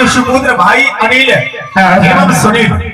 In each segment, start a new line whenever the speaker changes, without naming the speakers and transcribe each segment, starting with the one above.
के सुपुत्र भाई अनिल एवं सुनील।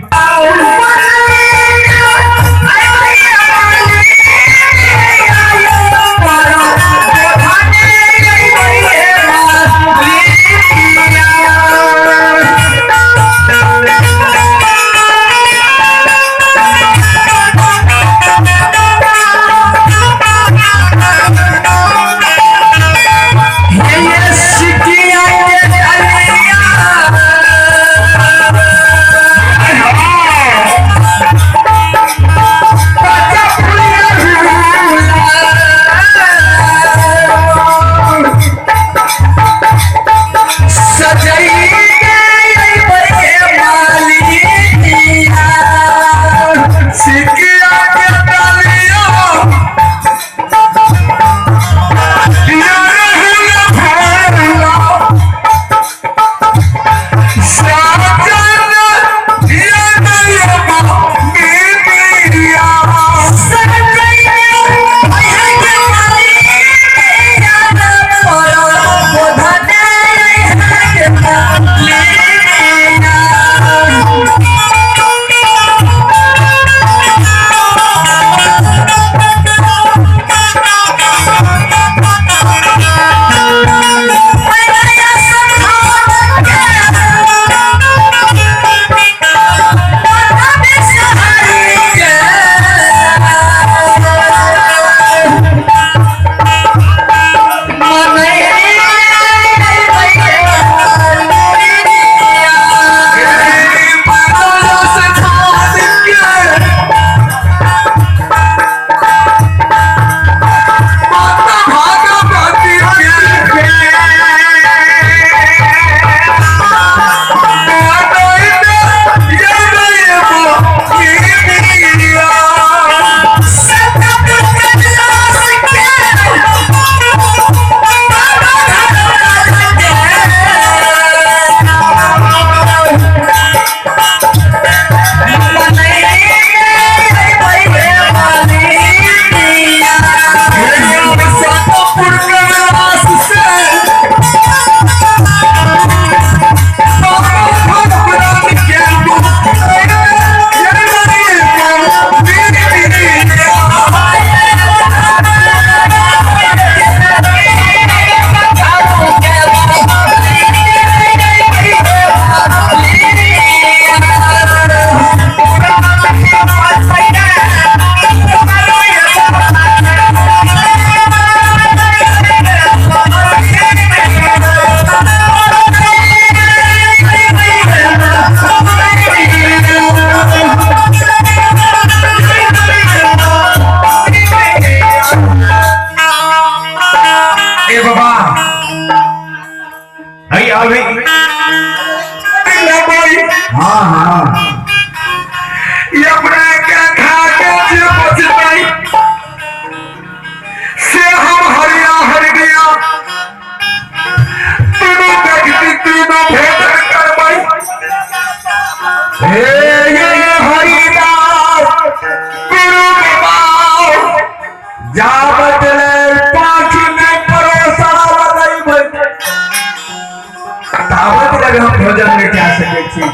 भोजन में क्या सके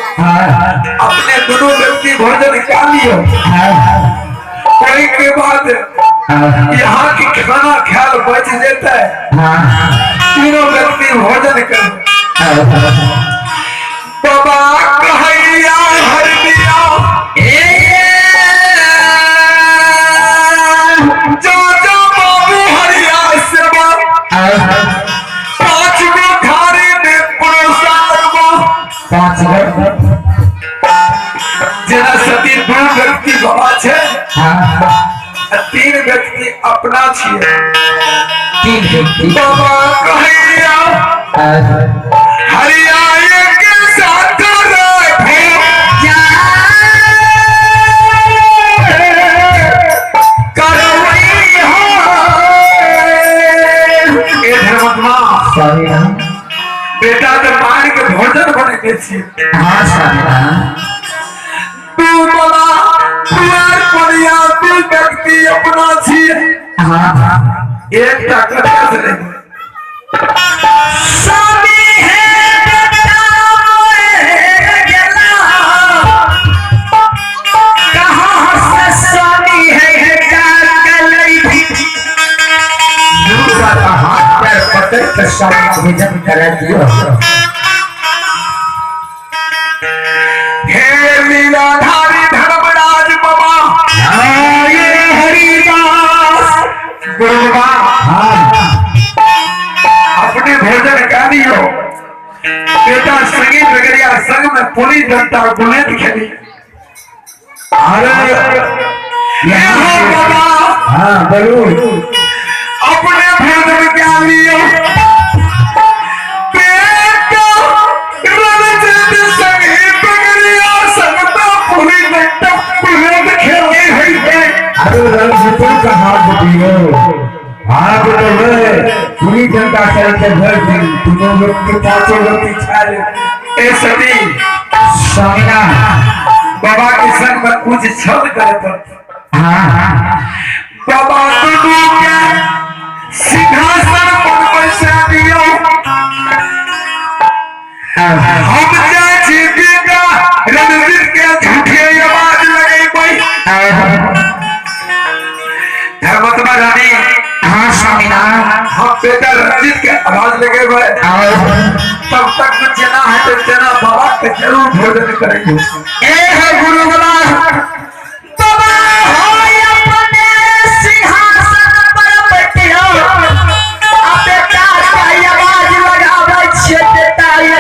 अपने दोनों व्यक्ति भोजन कर लियो कोई के बाद यहाँ की खाना ख्याल बच जाता है। तीनों व्यक्ति भोजन कर बाबा कहैया हर दिया जो जो बाबू हरिया सेवा 5 गो थारी में पुरस्कार तीन व्यक्ति अपना छिए।
तीन व्यक्ति
बाबा कहैया हरियाए के साथ रखे बेटा तो मार के भोजन बने के छिए। तू बना तुम्हार परिया तू व्यक्ति अपना छिए। एक ताकत से नहीं
स्वामी है बेटा मोरे गेला कहाँ से स्वामी है कलई दूसरा हाथ पैर पकड़ के स्वामी भोजन कर दियो।
हे लीलाधारी धर्मराज बाबा
ये हरिदास
गुरु बाबा अपने भोजन का दियो। बेटा संगीत वगैरह संग में पूरी जनता गुलेट खेली। बाबा
बोलो
अपने भोजन का लियो। बेटा रणजीत संगीत वगैरह संग में पूरी जनता गुलेट खेली है।
अरे रणजीतों का हाथ दियो हाथ तो पूरी जनता करके भर दिन तीनों लोग के पांचों लोग की छाल
ए सती
स्वामीना
बाबा के संग में कुछ छल करे पड़ता। बाबा तुमको के सिंहासन पर बैठा दियो। हम चाची बेटा रणजीत के झूठे आवाज लगे कोई धर्मत्मा रानी।
हाँ स्वामीना
हम बेटा रणजीत के आवाज लगे हुए तब तक में जना है तो जना बाबा के जरूर भोजन करेंगे।
ए है गुरु बला बाबा होय अपने सिंहासन पर बैठियो अपने प्यार का आवाज लगावे छे बेटा ये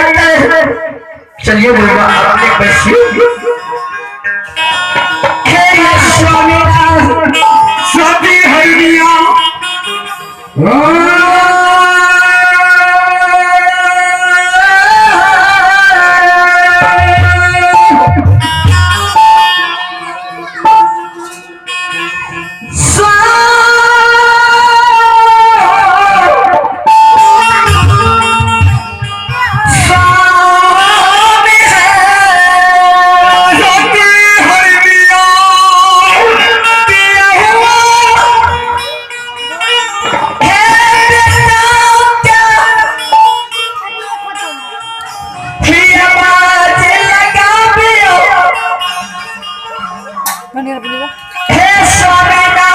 चलिए गुरु बला अपने बैठिए। हे स्वामीना
सती हैया
हे स्वामीना